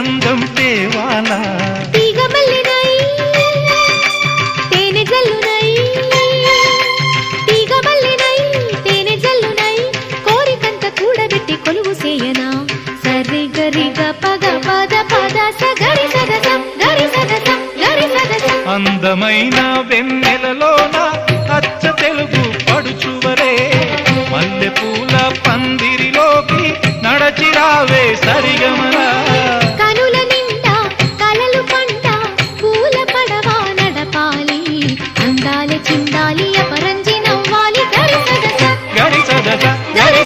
అందం తేవాలా అందమైన వెన్నెలలోన అచ్చ తెలుగు పడుచువరే మల్లె పూల పందిరిలోకి నడచిరావే సరిగమలా కనుల నిండా కలలు పంట పూల పడవా నడపాలి అందాల చిందాలి అపరంజి నవ్వాలి గరి సదస గరి సదస